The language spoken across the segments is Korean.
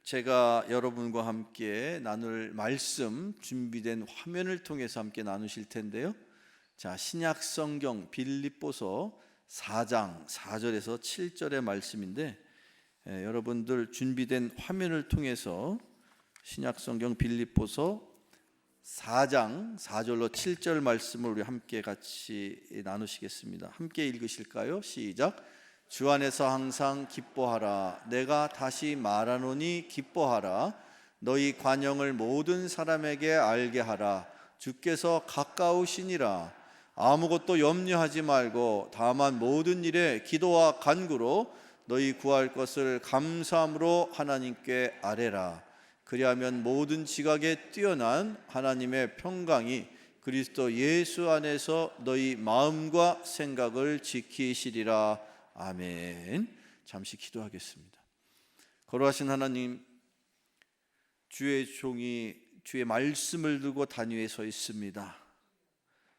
제가 여러분과 함께 나눌 말씀 준비된 화면을 통해서 함께 나누실 텐데요. 자, 신약 성경 빌립보서 4장 4절에서 7절의 말씀인데 여러분들 준비된 화면을 통해서 신약 성경 빌립보서 4장 4절로 7절 말씀을 우리 함께 같이 나누시겠습니다. 함께 읽으실까요? 시작. 주 안에서 항상 기뻐하라. 내가 다시 말하노니 기뻐하라. 너희 관용을 모든 사람에게 알게 하라. 주께서 가까우시니라. 아무것도 염려하지 말고 다만 모든 일에 기도와 간구로 너희 구할 것을 감사함으로 하나님께 아뢰라. 그리하면 모든 지각에 뛰어난 하나님의 평강이 그리스도 예수 안에서 너희 마음과 생각을 지키시리라. 아멘. 잠시 기도하겠습니다. 거룩하신 하나님, 주의 종이 주의 말씀을 들고 단위에 서 있습니다.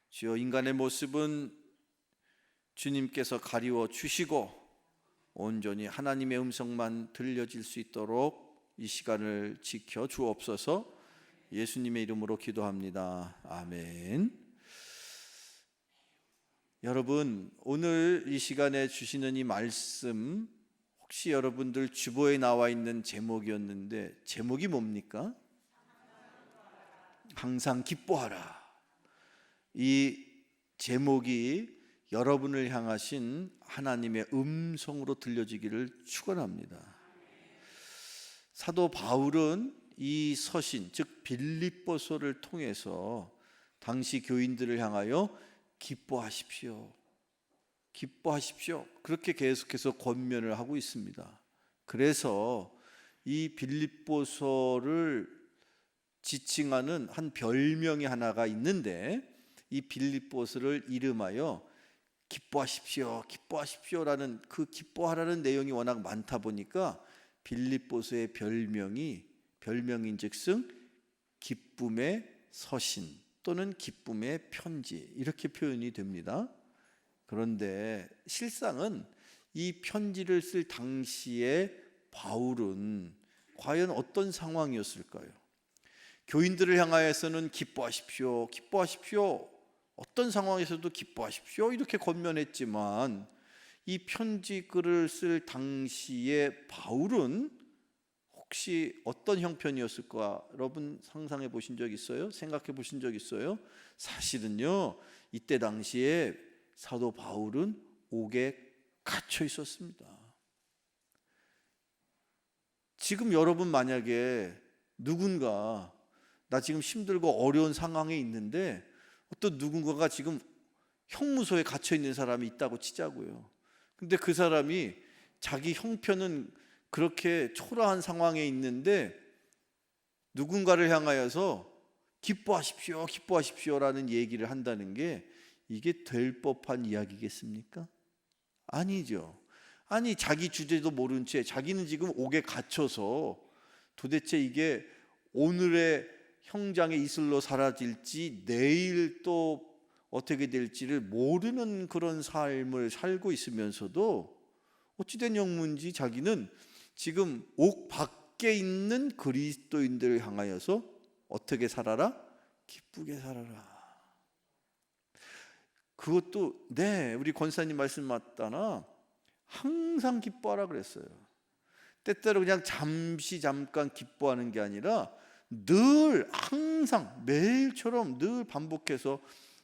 주여, 인간의 모습은 주님께서 가리워 주시고 온전히 하나님의 음성만 들려질 수 있도록 이 시간을 지켜 주옵소서. 예수님의 이름으로 기도합니다. 아멘. 여러분, 오늘 이 시간에 주시는 이 말씀, 혹시 여러분들 주보에 나와 있는 제목이었는데 제목이 뭡니까? 항상 기뻐하라. 이 제목이 여러분을 향하신 하나님의 음성으로 들려지기를 축원합니다. 사도 바울은 이 서신, 즉 빌립보서를 통해서 당시 교인들을 향하여 기뻐하십시오, 기뻐하십시오, 그렇게 계속해서 권면을 하고 있습니다. 그래서 이 빌립보서를 지칭하는 한 별명이 하나가 있는데, 이 빌립보서를 이름하여 기뻐하십시오, 기뻐하십시오라는 그 기뻐하라는 내용이 워낙 많다 보니까 빌립보서의 별명인즉슨 기쁨의 서신 또는 기쁨의 편지, 이렇게 표현이 됩니다. 그런데 실상은 이 편지를 쓸 당시에 바울은 과연 어떤 상황이었을까요? 교인들을 향하여서는 기뻐하십시오, 기뻐하십시오, 어떤 상황에서도 기뻐하십시오, 이렇게 권면했지만 이 편지 글을 쓸 당시에 바울은 혹시 어떤 형편이었을까? 여러분 상상해 보신 적 있어요? 생각해 보신 적 있어요? 사실은요, 이때 당시에 사도 바울은 옥에 갇혀 있었습니다. 지금 여러분 만약에 누군가 나 지금 힘들고 어려운 상황에 있는데 어떤 누군가가 지금 형무소에 갇혀 있는 사람이 있다고 치자고요. 근데 그 사람이 자기 형편은 그렇게 초라한 상황에 있는데 누군가를 향하여서 기뻐하십시오, 기뻐하십시오라는 얘기를 한다는 게 이게 될 법한 이야기겠습니까? 아니죠. 아니, 자기 주제도 모른 채 자기는 지금 옥에 갇혀서 도대체 이게 오늘의 형장의 이슬로 사라질지 내일 또 어떻게 될지를 모르는 그런 삶을 살고 있으면서도 어찌된 영문인지 자기는 지금 옥 밖에 있는 그리스도인들을 향하여서 어떻게 살아라? 기쁘게 살아라. 그것도 우리 권사님 말씀 맞다나 항상 기뻐하라 그랬어요. 때때로 그냥 잠깐 기뻐하는 게 아니라 늘 항상 매일처럼 늘 반복해서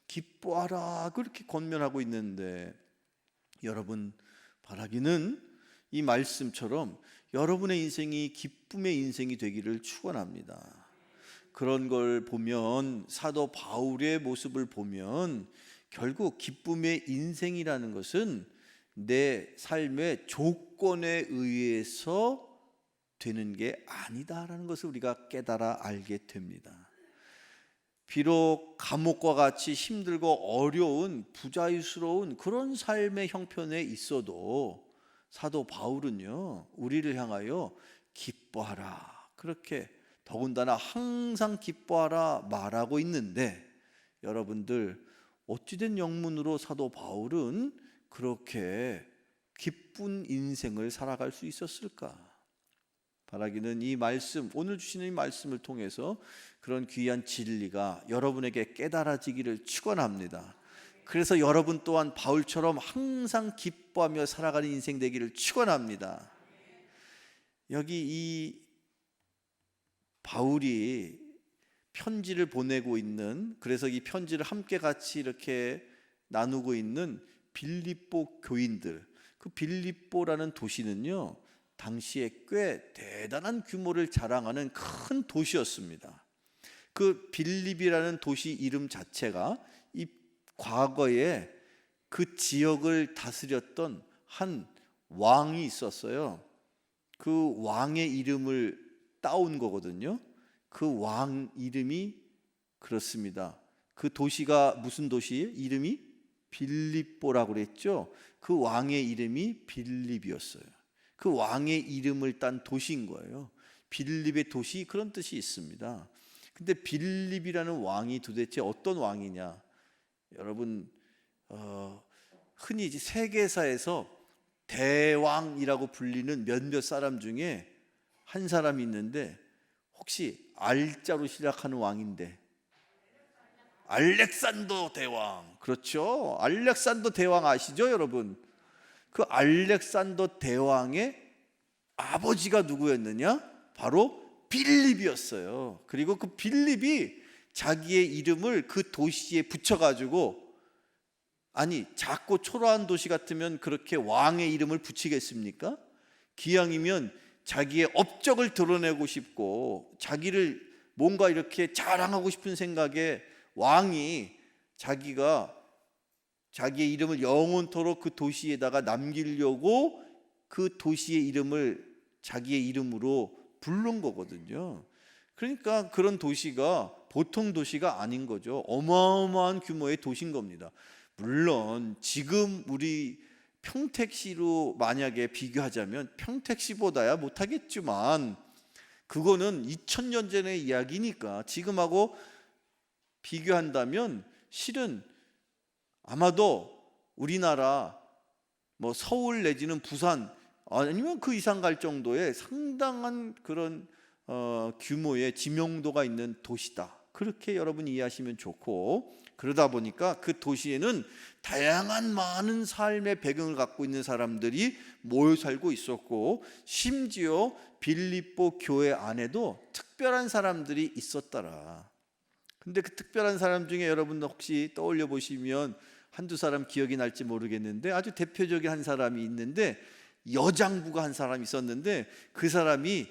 기뻐하라 그렇게 권면하고 있는데, 여러분 바라기는 이 말씀처럼 여러분의 인생이 기쁨의 인생이 되기를 축원합니다. 그런 걸 보면, 사도 바울의 모습을 보면 결국 기쁨의 인생이라는 것은 내 삶의 조건에 의해서 되는 게 아니다라는 것을 우리가 깨달아 알게 됩니다. 비록 감옥과 같이 힘들고 어려운 부자유스러운 그런 삶의 형편에 있어도 사도 바울은요, 우리를 향하여 기뻐하라 그렇게, 더군다나 항상 기뻐하라 말하고 있는데, 여러분들 어찌된 영문으로 사도 바울은 그렇게 기쁜 인생을 살아갈 수 있었을까? 바라기는 이 말씀, 오늘 주시는 이 말씀을 통해서 그런 귀한 진리가 여러분에게 깨달아지기를 축원합니다. 그래서 여러분 또한 바울처럼 항상 기뻐하며 살아가는 인생 되기를 축원합니다. 여기 이 바울이 편지를 보내고 있는, 그래서 이 편지를 함께 같이 이렇게 나누고 있는 빌립보 교인들, 그 빌립보라는 도시는요 당시에 꽤 대단한 규모를 자랑하는 큰 도시였습니다. 그 빌립이라는 도시 이름 자체가 이 과거에 그 지역을 다스렸던 한 왕이 있었어요. 그 왕의 이름을 따온 거거든요. 그 왕 이름이 그렇습니다. 그 도시가 무슨 도시예요? 이름이 빌립보라고 그랬죠. 그 왕의 이름이 빌립이었어요. 그 왕의 이름을 딴 도시인 거예요. 빌립의 도시, 그런 뜻이 있습니다. 근데 빌립이라는 왕이 도대체 어떤 왕이냐? 여러분 흔히 이제 세계사에서 대왕이라고 불리는 몇몇 사람 중에 한 사람이 있는데, 혹시 알자로 시작하는 왕인데 알렉산더 대왕. 그렇죠. 알렉산더 대왕 아시죠 여러분? 그 알렉산더 대왕의 아버지가 누구였느냐? 바로 빌립이었어요. 그리고 그 빌립이 자기의 이름을 그 도시에 붙여가지고, 아니 작고 초라한 도시 같으면 그렇게 왕의 이름을 붙이겠습니까? 기왕이면 자기의 업적을 드러내고 싶고 자기를 뭔가 이렇게 자랑하고 싶은 생각에 왕이 자기가 자기의 이름을 영원토록 그 도시에다가 남기려고 그 도시의 이름을 자기의 이름으로 부른 거거든요. 그러니까 그런 도시가 보통 도시가 아닌 거죠. 어마어마한 규모의 도시인 겁니다. 물론 지금 우리 평택시로 만약에 비교하자면 평택시보다야 못하겠지만 그거는 2000년 전의 이야기니까 지금하고 비교한다면 실은 아마도 우리나라 뭐 서울 내지는 부산 아니면 그 이상 갈 정도의 상당한 그런 규모의 지명도가 있는 도시다, 그렇게 여러분 이해하시면 좋고, 그러다 보니까 그 도시에는 다양한 많은 삶의 배경을 갖고 있는 사람들이 모여 살고 있었고, 심지어 빌립보 교회 안에도 특별한 사람들이 있었더라. 근데 그 특별한 사람 중에 여러분 혹시 떠올려 보시면 한두 사람 기억이 날지 모르겠는데, 아주 대표적인 한 사람이 있는데, 여장부가 한 사람이 있었는데, 그 사람이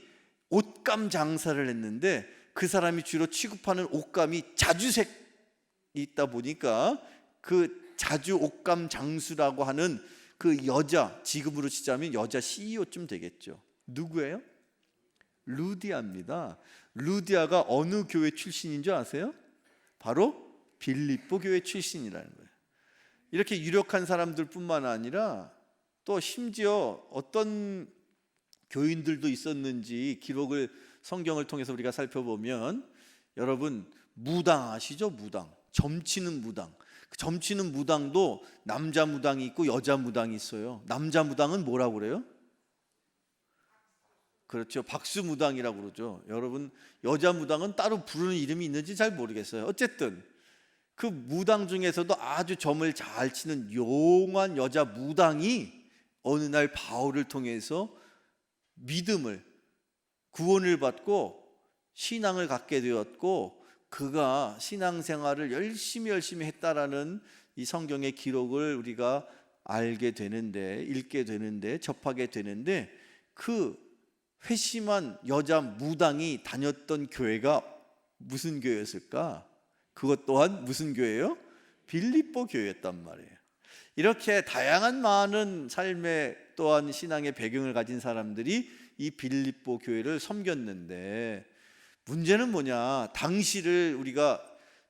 옷감 장사를 했는데 그 사람이 주로 취급하는 옷감이 자주색이 있다 보니까 그 자주 옷감 장수라고 하는 그 여자, 지금으로 치자면 여자 CEO쯤 되겠죠. 누구예요? 루디아입니다. 루디아가 어느 교회 출신인 줄 아세요? 바로 빌립보 교회 출신이라는 거예요. 이렇게 유력한 사람들 뿐만 아니라 또 심지어 어떤 교인들도 있었는지 기록을 성경을 통해서 우리가 살펴보면, 여러분 무당 아시죠? 무당, 점치는 무당. 그 점치는 무당도 남자 무당이 있고 여자 무당이 있어요. 남자 무당은 뭐라고 그래요? 그렇죠, 박수 무당이라고 그러죠. 여러분 여자 무당은 따로 부르는 이름이 있는지 잘 모르겠어요. 어쨌든 그 무당 중에서도 아주 점을 잘 치는 용한 여자 무당이 어느 날 바울을 통해서 믿음을, 구원을 받고 신앙을 갖게 되었고, 그가 신앙생활을 열심히 했다라는 이 성경의 기록을 우리가 알게 되는데, 읽게 되는데, 접하게 되는데, 그 회심한 여자 무당이 다녔던 교회가 무슨 교회였을까? 그것 또한 무슨 교회예요? 빌립보 교회였단 말이에요. 이렇게 다양한 많은 삶의 또한 신앙의 배경을 가진 사람들이 이 빌립보 교회를 섬겼는데, 문제는 뭐냐? 당시를 우리가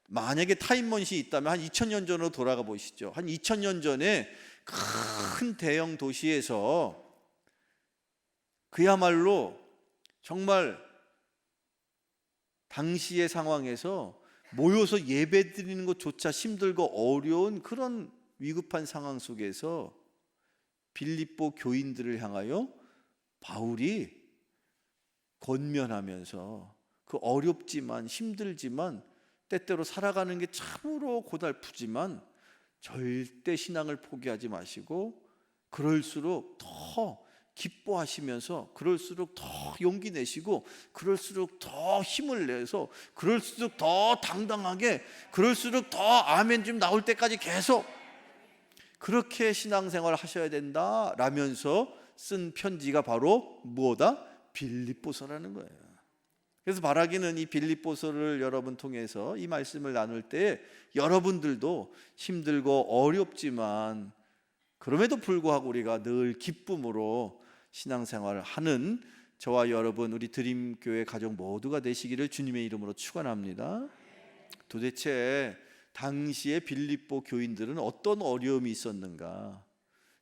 만약에 타임머신이 있다면 한 2000년 전으로 돌아가 보시죠. 한 2000년 전에 큰 대형 도시에서 그야말로 정말 당시의 상황에서 모여서 예배 드리는 것조차 힘들고 어려운 그런 위급한 상황 속에서 빌립보 교인들을 향하여 바울이 권면하면서 그 어렵지만 힘들지만 때때로 살아가는 게 참으로 고달프지만 절대 신앙을 포기하지 마시고 그럴수록 더 기뻐하시면서 그럴수록 더 용기 내시고 그럴수록 더 힘을 내서 그럴수록 더 당당하게 그럴수록 더 아멘 좀 나올 때까지 계속 그렇게 신앙생활을 하셔야 된다라면서 쓴 편지가 바로 무엇다? 빌립보서라는 거예요. 그래서 바라기는 이 빌립보서를 여러분 통해서 이 말씀을 나눌 때 여러분들도 힘들고 어렵지만 그럼에도 불구하고 우리가 늘 기쁨으로 신앙생활을 하는 저와 여러분 우리 드림교회 가족 모두가 되시기를 주님의 이름으로 축원합니다. 도대체 당시에 빌립보 교인들은 어떤 어려움이 있었는가?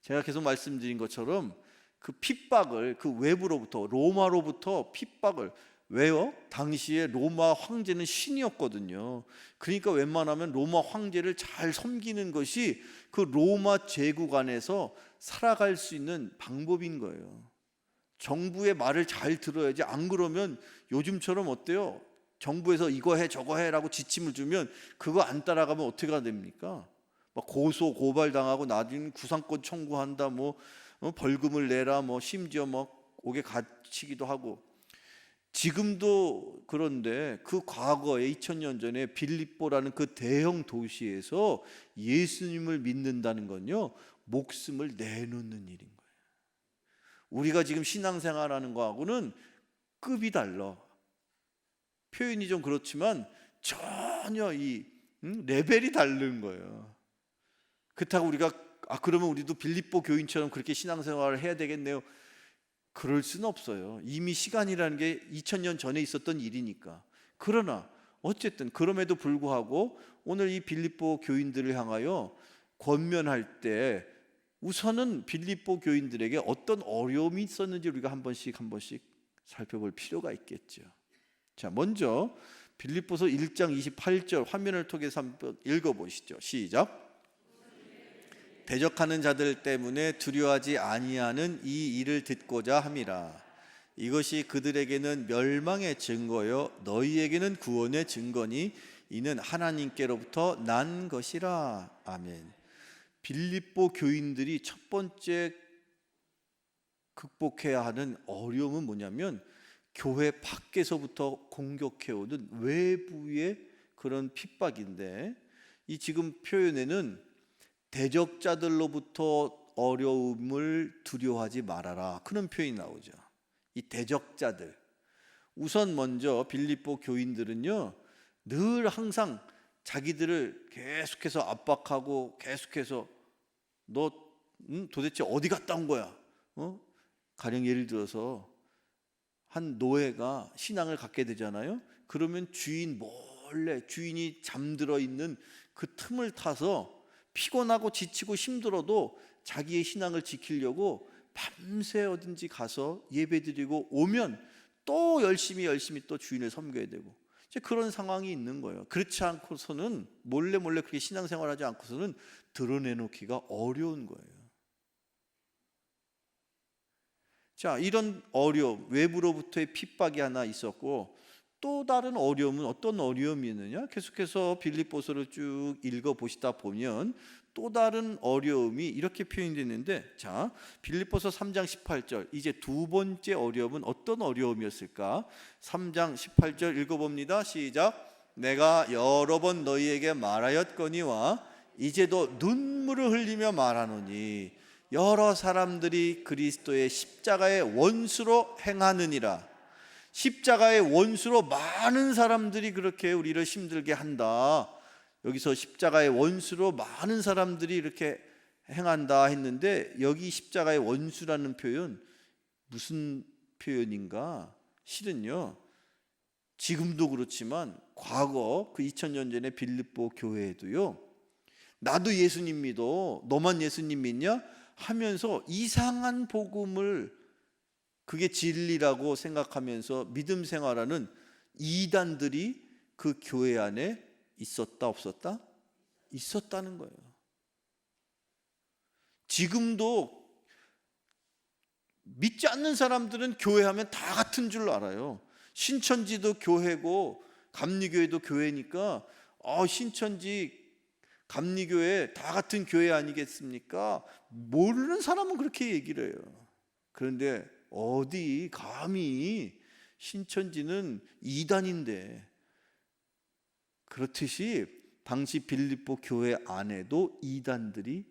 제가 계속 말씀드린 것처럼 그 핍박을 그 외부로부터 로마로부터 핍박을 왜요? 당시에 로마 황제는 신이었거든요. 그러니까 웬만하면 로마 황제를 잘 섬기는 것이 그 로마 제국 안에서 살아갈 수 있는 방법인 거예요. 정부의 말을 잘 들어야지. 안 그러면 요즘처럼 어때요? 정부에서 이거 해 저거 해라고 지침을 주면 그거 안 따라가면 어떻게 됩니까? 막 고소 고발 당하고 나중에 구상권 청구한다, 뭐 벌금을 내라, 뭐 심지어 뭐 옥에 갇히기도 하고. 지금도 그런데 그 과거에 2000년 전에 빌립보라는 그 대형 도시에서 예수님을 믿는다는 건요 목숨을 내놓는 일인 거예요. 우리가 지금 신앙생활하는 거하고는 급이 달라. 표현이 좀 그렇지만 전혀 이 레벨이 다른 거예요. 그렇다고 우리가 그러면 우리도 빌립보 교인처럼 그렇게 신앙생활을 해야 되겠네요. 그럴 수는 없어요. 이미 시간이라는 게 2000년 전에 있었던 일이니까. 그러나 어쨌든 그럼에도 불구하고 오늘 이 빌립보 교인들을 향하여 권면할 때 우선은 빌립보 교인들에게 어떤 어려움이 있었는지 우리가 한 번씩 살펴볼 필요가 있겠죠. 자, 먼저 빌립보서 1장 28절 화면을 통해서 한번 읽어보시죠. 시작. 대적하는 자들 때문에 두려워하지 아니하는 이 일을 듣고자 함이라. 이것이 그들에게는 멸망의 증거요 너희에게는 구원의 증거니 이는 하나님께로부터 난 것이라. 아멘. 빌립보 교인들이 첫 번째 극복해야 하는 어려움은 뭐냐면 교회 밖에서부터 공격해오는 외부의 그런 핍박인데, 이 지금 표현에는 대적자들로부터 어려움을 두려워하지 말아라 그런 표현이 나오죠. 이 대적자들, 우선 먼저 빌립보 교인들은요 늘 항상 자기들을 계속해서 압박하고 계속해서 너 도대체 어디 갔다 온 거야? 가령 예를 들어서 한 노예가 신앙을 갖게 되잖아요. 그러면 주인이 잠들어 있는 그 틈을 타서 피곤하고 지치고 힘들어도 자기의 신앙을 지키려고 밤새 어딘지 가서 예배드리고 오면 또 열심히 또 주인을 섬겨야 되고 이제 그런 상황이 있는 거예요. 그렇지 않고서는 몰래 그렇게 신앙생활하지 않고서는 드러내놓기가 어려운 거예요. 자, 이런 어려움, 외부로부터의 핍박이 하나 있었고 또 다른 어려움은 어떤 어려움이 있느냐? 계속해서 빌립보서를 쭉 읽어보시다 보면 또 다른 어려움이 이렇게 표현되는데, 자, 빌립보서 3장 18절, 이제 두 번째 어려움은 어떤 어려움이었을까? 3장 18절 읽어봅니다. 시작. 내가 여러 번 너희에게 말하였거니와 이제도 눈물을 흘리며 말하노니 여러 사람들이 그리스도의 십자가의 원수로 행하느니라. 십자가의 원수로 많은 사람들이 그렇게 우리를 힘들게 한다. 여기서 십자가의 원수로 많은 사람들이 이렇게 행한다 했는데, 여기 십자가의 원수라는 표현 무슨 표현인가? 실은요 지금도 그렇지만 과거 그 2000년 전에 빌립보 교회에도요 나도 예수님 믿어, 너만 예수님 믿냐? 하면서 이상한 복음을 그게 진리라고 생각하면서 믿음 생활하는 이단들이 그 교회 안에 있었다 없었다? 있었다는 거예요. 지금도 믿지 않는 사람들은 교회하면 다 같은 줄 알아요. 신천지도 교회고 감리교회도 교회니까 신천지 감리교회 다 같은 교회 아니겠습니까? 모르는 사람은 그렇게 얘기를 해요. 그런데 어디 감히 신천지는 이단인데, 그렇듯이 당시 빌립보 교회 안에도 이단들이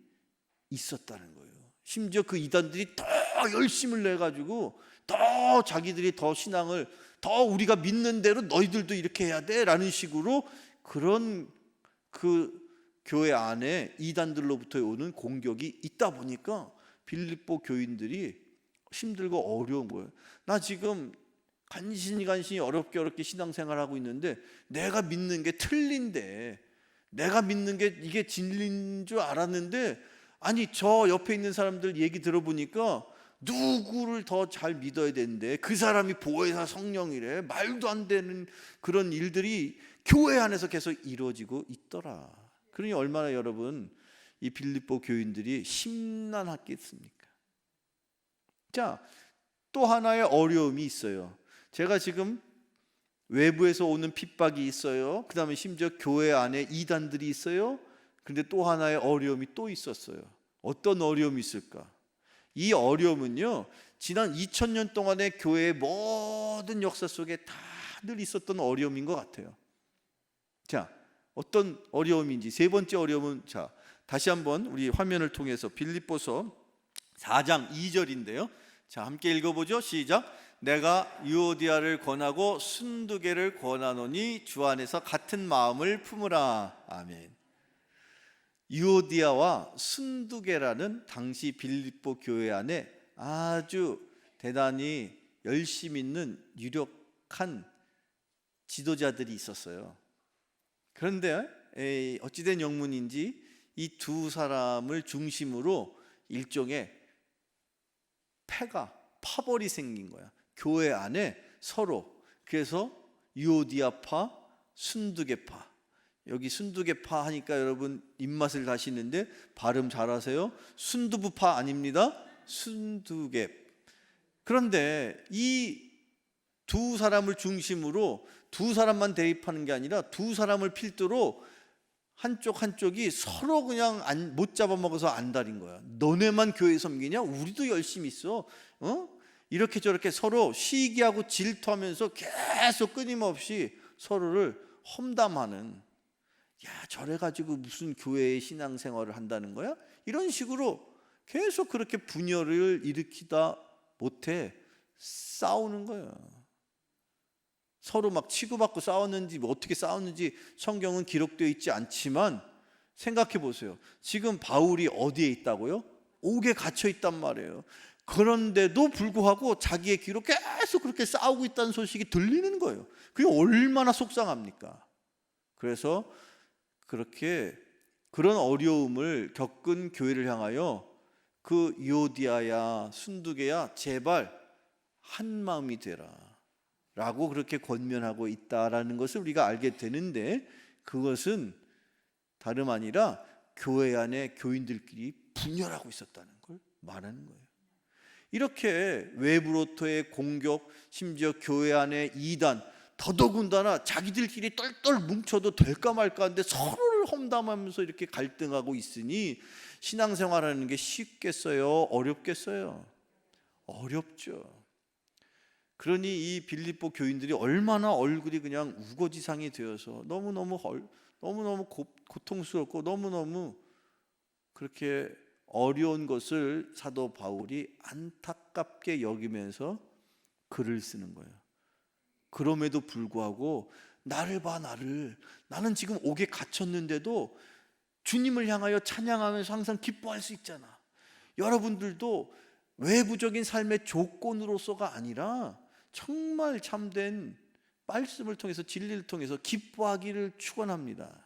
있었다는 거예요. 심지어 그 이단들이 더 열심을 내가지고 더 자기들이 더 신앙을 더 우리가 믿는 대로 너희들도 이렇게 해야 돼 라는 식으로, 그런 그 교회 안에 이단들로부터 오는 공격이 있다 보니까 빌립보 교인들이 힘들고 어려운 거예요. 나 지금 간신히 어렵게 신앙생활하고 있는데 내가 믿는 게 틀린데, 내가 믿는 게 이게 진리인 줄 알았는데, 아니 저 옆에 있는 사람들 얘기 들어보니까 누구를 더 잘 믿어야 되는데 그 사람이 보혜사 성령이래, 말도 안 되는 그런 일들이 교회 안에서 계속 이루어지고 있더라. 그러니 얼마나 여러분 이 빌립보 교인들이 심란했겠습니까? 자, 또 하나의 어려움이 있어요. 제가 지금 외부에서 오는 핍박이 있어요. 그 다음에 심지어 교회 안에 이단들이 있어요. 근데 또 하나의 어려움이 또 있었어요. 어떤 어려움이 있을까? 이 어려움은요, 지난 2000년 동안의 교회의 모든 역사 속에 다 늘 있었던 어려움인 것 같아요. 자, 어떤 어려움인지, 세 번째 어려움은, 자, 다시 한번 우리 화면을 통해서 빌립보서 4장 2절인데요. 자, 함께 읽어보죠. 시작. 내가 유오디아를 권하고 순두계를 권하노니 주 안에서 같은 마음을 품으라. 아멘. 유오디아와 순두계라는 당시 빌립보 교회 안에 아주 대단히 열심 있는 유력한 지도자들이 있었어요. 그런데 어찌된 영문인지 이 두 사람을 중심으로 일종의 파벌이 생긴 거야. 교회 안에 서로. 그래서 유오디아파, 순두계파. 여기 순두계파 하니까 여러분 입맛을 다시는데 발음 잘하세요. 순두부파 아닙니다. 순두계. 그런데 이 두 사람을 중심으로 두 사람만 대입하는 게 아니라 두 사람을 필두로 한쪽이 서로 그냥 못 잡아먹어서 안달인 거야. 너네만 교회 섬기냐? 우리도 열심히 있어. 이렇게 저렇게 서로 시기하고 질투하면서 계속 끊임없이 서로를 험담하는, 야, 저래가지고 무슨 교회의 신앙생활을 한다는 거야? 이런 식으로 계속 그렇게 분열을 일으키다 못해 싸우는 거예요. 서로 막 치고받고 싸웠는지 어떻게 싸웠는지 성경은 기록되어 있지 않지만 생각해 보세요. 지금 바울이 어디에 있다고요? 옥에 갇혀 있단 말이에요. 그런데도 불구하고 자기의 귀로 계속 그렇게 싸우고 있다는 소식이 들리는 거예요. 그게 얼마나 속상합니까? 그래서 그렇게 그런 어려움을 겪은 교회를 향하여 그 유오디아야 순두계야 제발 한 마음이 되라 라고 그렇게 권면하고 있다라는 것을 우리가 알게 되는데, 그것은 다름 아니라 교회 안에 교인들끼리 분열하고 있었다는 걸 말하는 거예요. 이렇게 외부로부터의 공격, 심지어 교회 안에 이단, 더더군다나 자기들끼리 똘똘 뭉쳐도 될까 말까 하는데 서로를 험담하면서 이렇게 갈등하고 있으니 신앙생활하는 게 쉽겠어요? 어렵겠어요? 어렵죠. 그러니 이 빌립보 교인들이 얼마나 얼굴이 그냥 우거지상이 되어서 너무너무 고통스럽고 너무너무 그렇게 어려운 것을 사도 바울이 안타깝게 여기면서 글을 쓰는 거예요. 그럼에도 불구하고 나를 봐, 나는 지금 옥에 갇혔는데도 주님을 향하여 찬양하면서 항상 기뻐할 수 있잖아. 여러분들도 외부적인 삶의 조건으로서가 아니라 정말 참된 말씀을 통해서, 진리를 통해서 기뻐하기를 축원합니다.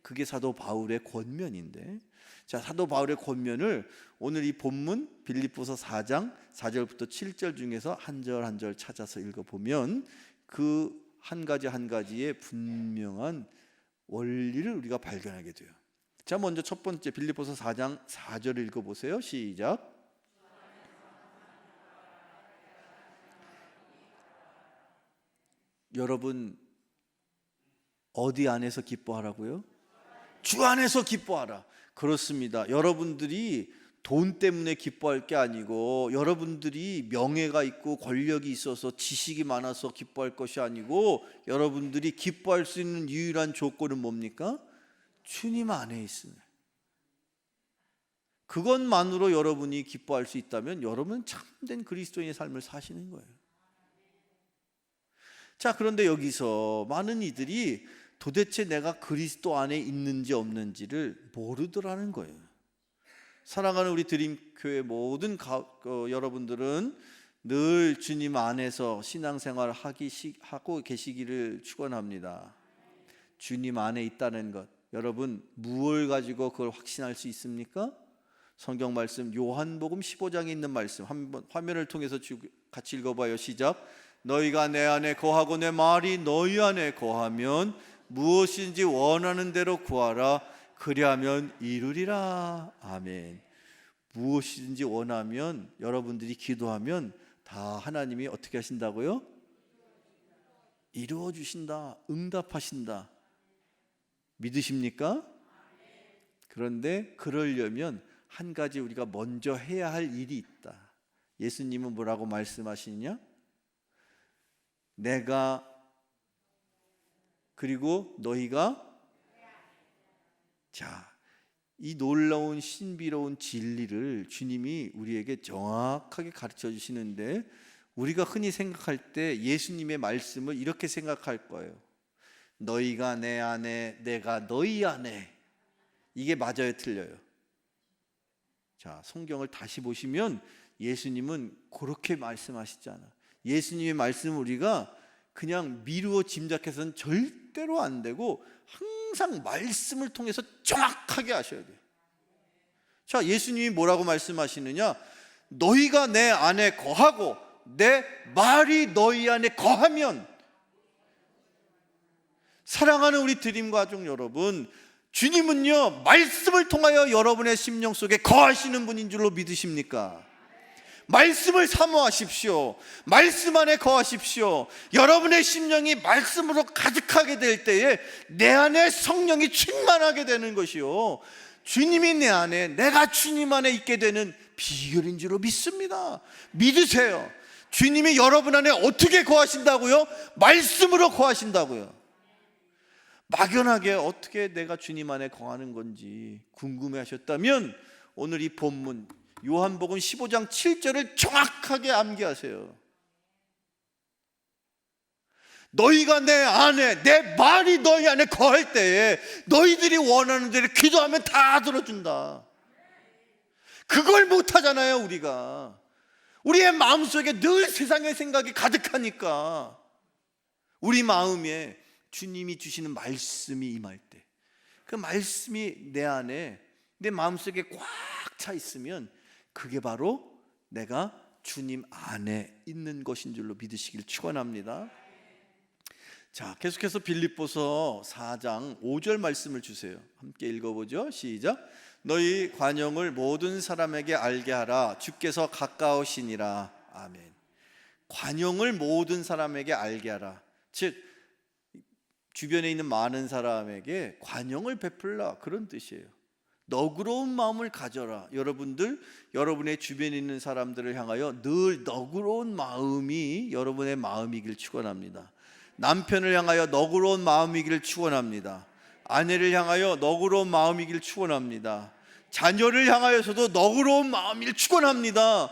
그게 사도 바울의 권면인데, 자, 사도 바울의 권면을 오늘 이 본문 빌립보서 4장 4절부터 7절 중에서 한 절 한 절 찾아서 읽어보면 그 한 가지 한 가지의 분명한 원리를 우리가 발견하게 돼요. 자, 먼저 첫 번째 빌립보서 4장 4절을 읽어보세요. 시작. 여러분 어디 안에서 기뻐하라고요? 주 안에서 기뻐하라. 그렇습니다. 여러분들이 돈 때문에 기뻐할 게 아니고, 여러분들이 명예가 있고 권력이 있어서 지식이 많아서 기뻐할 것이 아니고, 여러분들이 기뻐할 수 있는 유일한 조건은 뭡니까? 주님 안에 있으면. 그것만으로 여러분이 기뻐할 수 있다면 여러분은 참된 그리스도인의 삶을 사시는 거예요. 자, 그런데 여기서 많은 이들이 도대체 내가 그리스도 안에 있는지 없는지를 모르더라는 거예요. 사랑하는 우리 드림교회 모든 여러분들은 늘 주님 안에서 신앙생활을 하고 계시기를 축원합니다. 주님 안에 있다는 것, 여러분 무엇을 가지고 그걸 확신할 수 있습니까? 성경 말씀 요한복음 15장에 있는 말씀 한번 화면을 통해서 같이 읽어봐요. 시작. 너희가 내 안에 거하고 내 말이 너희 안에 거하면 무엇인지 원하는 대로 구하라. 그리하면 이루리라. 아멘. 무엇이든지 원하면, 여러분들이 기도하면 다 하나님이 어떻게 하신다고요? 이루어 주신다. 응답하신다. 믿으십니까? 그런데 그러려면 한 가지 우리가 먼저 해야 할 일이 있다. 예수님은 뭐라고 말씀하시느냐? 내가 그리고 너희가, 자, 이 놀라운 신비로운 진리를 주님이 우리에게 정확하게 가르쳐 주시는데, 우리가 흔히 생각할 때 예수님의 말씀을 이렇게 생각할 거예요. 너희가 내 안에 내가 너희 안에. 이게 맞아요, 틀려요? 자, 성경을 다시 보시면 예수님은 그렇게 말씀하시잖아. 예수님의 말씀을 우리가 그냥 미루어 짐작해서는 절대로 안 되고, 항상 말씀을 통해서 정확하게 하셔야 돼요. 자, 예수님이 뭐라고 말씀하시느냐? 너희가 내 안에 거하고 내 말이 너희 안에 거하면. 사랑하는 우리 드림 가족 여러분, 주님은요 말씀을 통하여 여러분의 심령 속에 거하시는 분인 줄로 믿으십니까? 말씀을 사모하십시오. 말씀 안에 거하십시오. 여러분의 심령이 말씀으로 가득하게 될 때에 내 안에 성령이 충만하게 되는 것이요, 주님이 내 안에, 내가 주님 안에 있게 되는 비결인 줄로 믿습니다. 믿으세요. 주님이 여러분 안에 어떻게 거하신다고요? 말씀으로 거하신다고요. 막연하게 어떻게 내가 주님 안에 거하는 건지 궁금해하셨다면 오늘 이 본문 요한복음 15장 7절을 정확하게 암기하세요. 너희가 내 안에, 내 말이 너희 안에 거할 때에 너희들이 원하는 대로 기도하면 다 들어준다. 그걸 못하잖아요. 우리가 우리의 마음속에 늘 세상의 생각이 가득하니까, 우리 마음에 주님이 주시는 말씀이 임할 때, 그 말씀이 내 안에, 내 마음속에 꽉 차 있으면 그게 바로 내가 주님 안에 있는 것인 줄로 믿으시길 축원합니다. 자, 계속해서 빌립보서 4장 5절 말씀을 주세요. 함께 읽어보죠. 시작. 너희 관용을 모든 사람에게 알게 하라. 주께서 가까우시니라. 아멘. 관용을 모든 사람에게 알게 하라. 즉 주변에 있는 많은 사람에게 관용을 베풀라, 그런 뜻이에요. 너그러운 마음을 가져라. 여러분들, 여러분의 주변에 있는 사람들을 향하여 늘 너그러운 마음이 여러분의 마음이길 축원합니다. 남편을 향하여 너그러운 마음이기를 축원합니다. 아내를 향하여 너그러운 마음이기를 축원합니다. 자녀를 향하여서도 너그러운 마음이기를 축원합니다.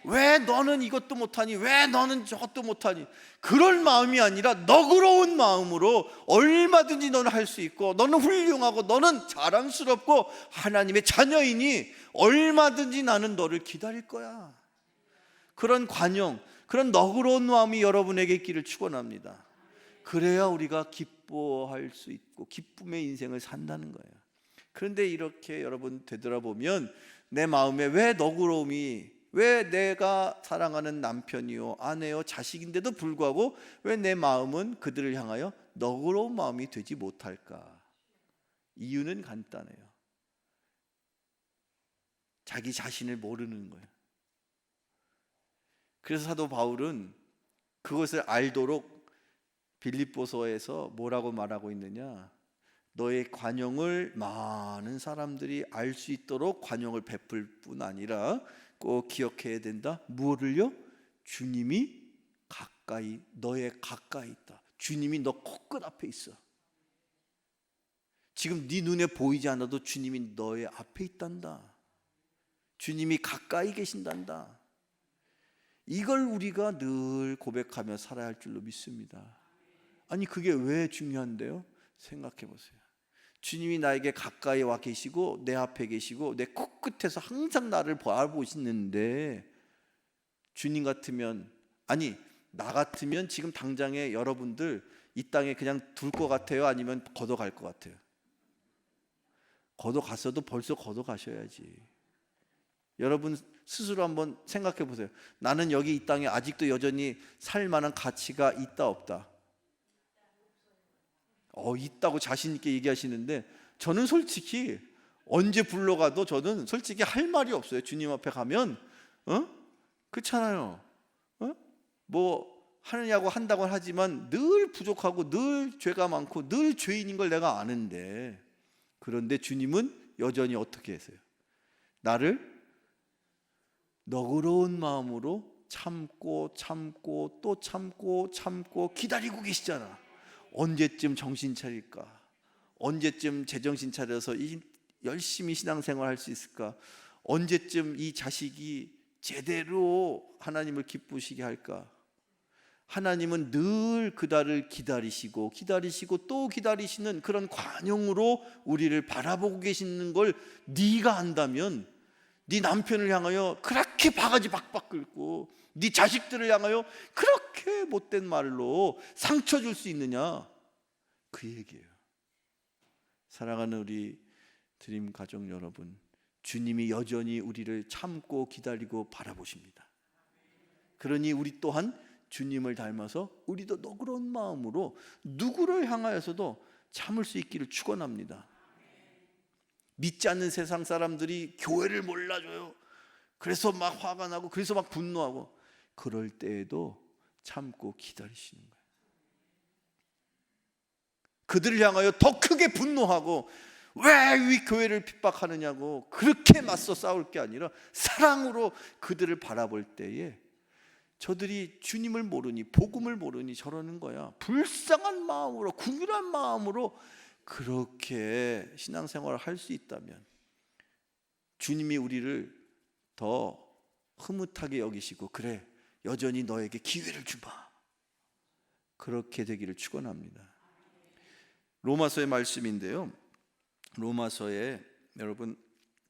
왜 너는 이것도 못하니? 왜 너는 저것도 못하니? 그런 마음이 아니라 너그러운 마음으로 얼마든지 너는 할 수 있고, 너는 훌륭하고, 너는 자랑스럽고, 하나님의 자녀이니 얼마든지 나는 너를 기다릴 거야. 그런 관용, 그런 너그러운 마음이 여러분에게 있기를 축원합니다. 그래야 우리가 기뻐할 수 있고 기쁨의 인생을 산다는 거예요. 그런데 이렇게 여러분 되돌아보면 내 마음에 왜 너그러움이, 왜 내가 사랑하는 남편이요, 아내요, 자식인데도 불구하고 왜 내 마음은 그들을 향하여 너그러운 마음이 되지 못할까? 이유는 간단해요. 자기 자신을 모르는 거예요. 그래서 사도 바울은 그것을 알도록 빌립보서에서 뭐라고 말하고 있느냐? 너의 관용을 많은 사람들이 알 수 있도록 관용을 베풀 뿐 아니라 꼭 기억해야 된다. 무엇을요? 주님이 가까이, 너의 가까이 있다. 주님이 너 코끝 앞에 있어. 지금 네 눈에 보이지 않아도 주님이 너의 앞에 있단다. 주님이 가까이 계신단다. 이걸 우리가 늘 고백하며 살아야 할 줄로 믿습니다. 아니 그게 왜 중요한데요? 생각해 보세요. 주님이 나에게 가까이 와 계시고 내 앞에 계시고 내 코끝에서 항상 나를 바라보시는데, 주님 같으면, 아니 나 같으면 지금 당장에 여러분들 이 땅에 그냥 둘 것 같아요? 아니면 걷어갈 것 같아요? 걷어갔어도 벌써 걷어가셔야지. 여러분 스스로 한번 생각해 보세요. 나는 여기 이 땅에 아직도 여전히 살 만한 가치가 있다 없다? 있다고 자신 있게 얘기하시는데, 저는 솔직히 언제 불러가도 저는 솔직히 할 말이 없어요. 주님 앞에 가면 그렇잖아요. 뭐 하느냐고 한다고 하지만 늘 부족하고 늘 죄가 많고 늘 죄인인 걸 내가 아는데, 그런데 주님은 여전히 어떻게 하세요? 나를 너그러운 마음으로 참고 참고 또 참고 기다리고 계시잖아. 언제쯤 정신 차릴까? 언제쯤 제정신 차려서 열심히 신앙생활 할 수 있을까? 언제쯤 이 자식이 제대로 하나님을 기쁘시게 할까? 하나님은 늘 그달을 기다리시고 또 기다리시는 그런 관용으로 우리를 바라보고 계시는 걸 네가 안다면, 네 남편을 향하여 그렇게 바가지 박박 긁고 네 자식들을 향하여 그렇게 못된 말로 상처 줄 수 있느냐? 그 얘기예요. 사랑하는 우리 드림 가족 여러분, 주님이 여전히 우리를 참고 기다리고 바라보십니다. 그러니 우리 또한 주님을 닮아서 우리도 너그러운 마음으로 누구를 향하여서도 참을 수 있기를 축원합니다. 믿지 않는 세상 사람들이 교회를 몰라줘요. 그래서 막 화가 나고 그래서 막 분노하고, 그럴 때에도 참고 기다리시는 거예요. 그들을 향하여 더 크게 분노하고 왜 이 교회를 핍박하느냐고 그렇게 맞서 싸울 게 아니라 사랑으로 그들을 바라볼 때에, 저들이 주님을 모르니 복음을 모르니 저러는 거야. 불쌍한 마음으로, 궁휼한 마음으로 그렇게 신앙생활을 할 수 있다면 주님이 우리를 더 흐뭇하게 여기시고, 그래 여전히 너에게 기회를 주마, 그렇게 되기를 축원합니다. 로마서의 말씀인데요, 로마서에 여러분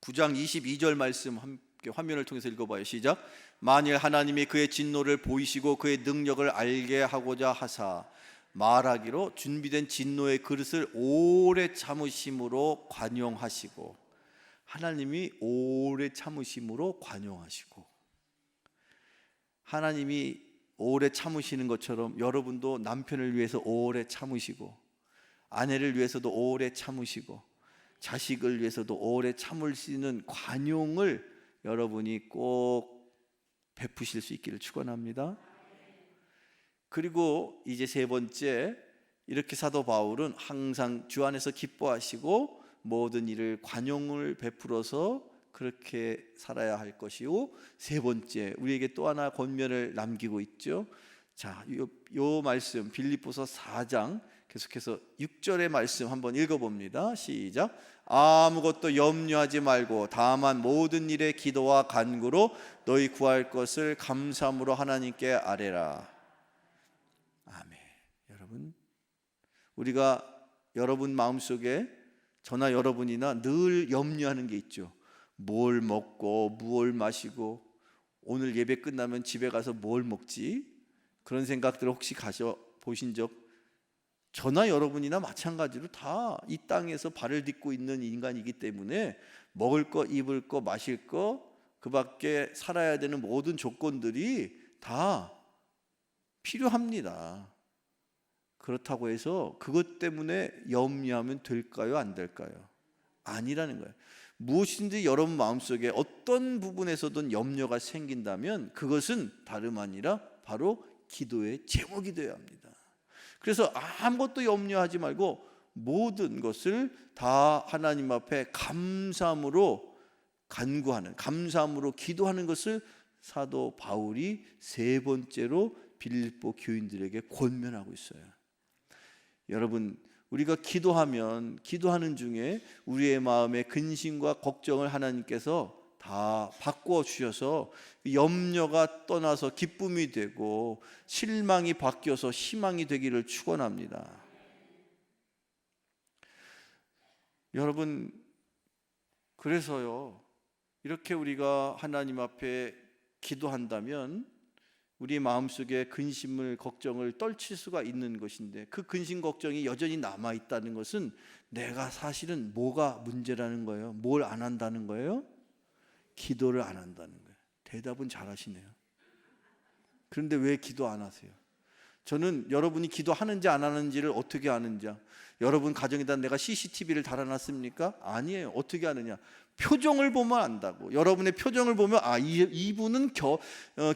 9장 22절 말씀 함께 화면을 통해서 읽어봐요. 시작. 만일 하나님이 그의 진노를 보이시고 그의 능력을 알게 하고자 하사 말하기로 준비된 진노의 그릇을 오래 참으심으로 관용하시고, 하나님이 오래 참으심으로 관용하시고, 하나님이 오래 참으시는 것처럼 여러분도 남편을 위해서 오래 참으시고, 아내를 위해서도 오래 참으시고, 자식을 위해서도 오래 참을 수 있는 관용을 여러분이 꼭 베푸실 수 있기를 축원합니다. 그리고 이제 세 번째, 이렇게 사도 바울은 항상 주 안에서 기뻐하시고 모든 일을 관용을 베풀어서 그렇게 살아야 할 것이요, 세 번째 우리에게 또 하나 권면을 남기고 있죠. 자, 요 말씀 빌립보서 4장 계속해서 6절의 말씀 한번 읽어봅니다. 시작. 아무것도 염려하지 말고 다만 모든 일에 기도와 간구로 너희 구할 것을 감사함으로 하나님께 아뢰라. 아멘. 여러분, 우리가 여러분 마음속에 저나 여러분이나 늘 염려하는 게 있죠. 뭘 먹고 무엇을 마시고 오늘 예배 끝나면 집에 가서 뭘 먹지? 그런 생각들을 혹시 가져보신 적, 저나 여러분이나 마찬가지로 다 이 땅에서 발을 딛고 있는 인간이기 때문에 먹을 거, 입을 거, 마실 거, 그 밖에 살아야 되는 모든 조건들이 다 필요합니다. 그렇다고 해서 그것 때문에 염려하면 될까요? 안 될까요? 아니라는 거예요. 무엇인지 여러분 마음속에 어떤 부분에서든 염려가 생긴다면 그것은 다름 아니라 바로 기도의 제목이 되어야 합니다. 그래서 아무것도 염려하지 말고 모든 것을 다 하나님 앞에 감사함으로 간구하는, 감사함으로 기도하는 것을 사도 바울이 세 번째로 빌립보 교인들에게 권면하고 있어요. 여러분, 우리가 기도하면 기도하는 중에 우리의 마음의 근심과 걱정을 하나님께서 다 바꿔 주셔서 염려가 떠나서 기쁨이 되고 실망이 바뀌어서 희망이 되기를 축원합니다. 여러분, 그래서요, 이렇게 우리가 하나님 앞에 기도한다면 우리 마음속에 근심을, 걱정을 떨칠 수가 있는 것인데, 그 근심, 걱정이 여전히 남아있다는 것은 내가 사실은 뭐가 문제라는 거예요? 뭘 안 한다는 거예요? 기도를 안 한다는 거예요. 대답은 잘하시네요. 그런데 왜 기도 안 하세요? 저는 여러분이 기도하는지 안 하는지를 어떻게 아는지, 여러분 가정에다 내가 CCTV를 달아놨습니까? 아니에요. 어떻게 아느냐? 표정을 보면 안다고. 여러분의 표정을 보면 이분은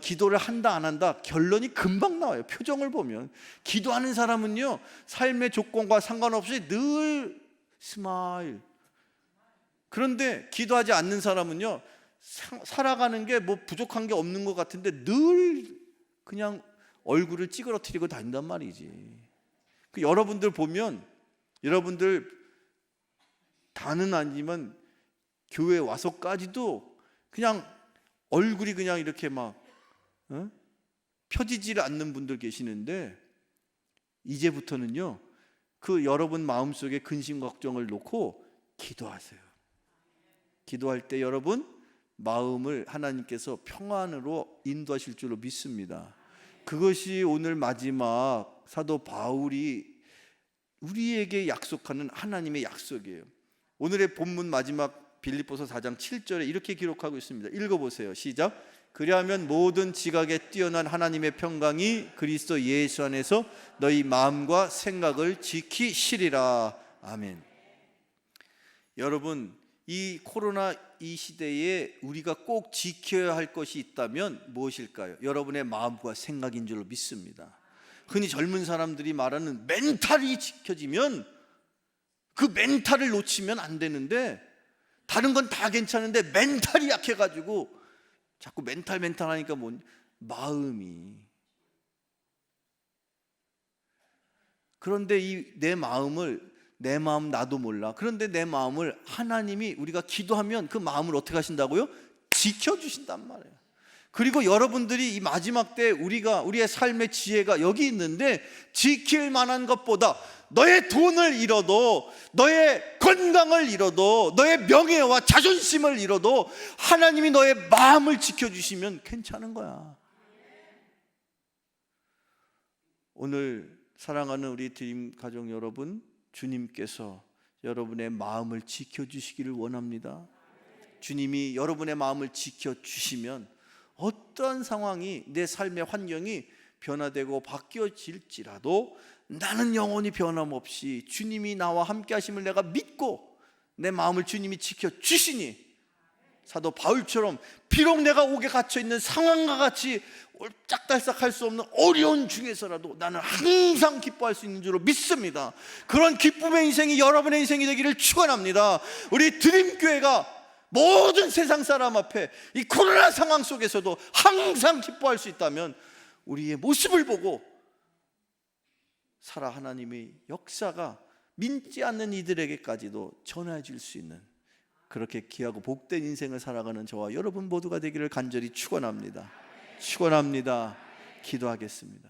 기도를 한다 안 한다 결론이 금방 나와요. 표정을 보면. 기도하는 사람은요, 삶의 조건과 상관없이 늘 스마일. 그런데 기도하지 않는 사람은요, 살아가는 게 뭐 부족한 게 없는 것 같은데 늘 그냥 얼굴을 찌그러뜨리고 다닌단 말이지. 여러분들 보면, 여러분들 다는 아니지만 교회 와서까지도 그냥 얼굴이 그냥 이렇게 막 펴지질 않는 분들 계시는데, 이제부터는요, 그 여러분 마음속에 근심 걱정을 놓고 기도하세요. 기도할 때 여러분 마음을 하나님께서 평안으로 인도하실 줄로 믿습니다. 그것이 오늘 마지막 사도 바울이 우리에게 약속하는 하나님의 약속이에요. 오늘의 본문 마지막 빌립보서 4장 7절에 이렇게 기록하고 있습니다. 읽어보세요. 시작. 그리하면 모든 지각에 뛰어난 하나님의 평강이 그리스도 예수 안에서 너희 마음과 생각을 지키시리라. 아멘. 여러분, 이 코로나 이 시대에 우리가 꼭 지켜야 할 것이 있다면 무엇일까요? 여러분의 마음과 생각인 줄로 믿습니다. 흔히 젊은 사람들이 말하는 멘탈이 지켜지면, 그 멘탈을 놓치면 안 되는데, 다른 건 다 괜찮은데 멘탈이 약해가지고 자꾸 멘탈 하니까 마음이. 그런데 내 마음 나도 몰라. 그런데 내 마음을 하나님이, 우리가 기도하면 그 마음을 어떻게 하신다고요? 지켜주신단 말이에요. 그리고 여러분들이 이 마지막 때 우리의 삶의 지혜가 여기 있는데, 지킬 만한 것보다 너의 돈을 잃어도, 너의 건강을 잃어도, 너의 명예와 자존심을 잃어도 하나님이 너의 마음을 지켜주시면 괜찮은 거야. 오늘 사랑하는 우리 드림 가족 여러분, 주님께서 여러분의 마음을 지켜주시기를 원합니다. 주님이 여러분의 마음을 지켜주시면 어떠한 상황이, 내 삶의 환경이 변화되고 바뀌어질지라도 나는 영원히 변함없이 주님이 나와 함께 하심을 내가 믿고 내 마음을 주님이 지켜주시니, 사도 바울처럼 비록 내가 옥에 갇혀있는 상황과 같이 짝달싹할 수 없는 어려운 중에서라도 나는 항상 기뻐할 수 있는 줄로 믿습니다. 그런 기쁨의 인생이 여러분의 인생이 되기를 축원합니다. 우리 드림교회가 모든 세상 사람 앞에 이 코로나 상황 속에서도 항상 기뻐할 수 있다면, 우리의 모습을 보고 살아 하나님의 역사가 믿지 않는 이들에게까지도 전해 줄 수 있는, 그렇게 귀하고 복된 인생을 살아가는 저와 여러분 모두가 되기를 간절히 축원합니다. 축원합니다. 기도하겠습니다.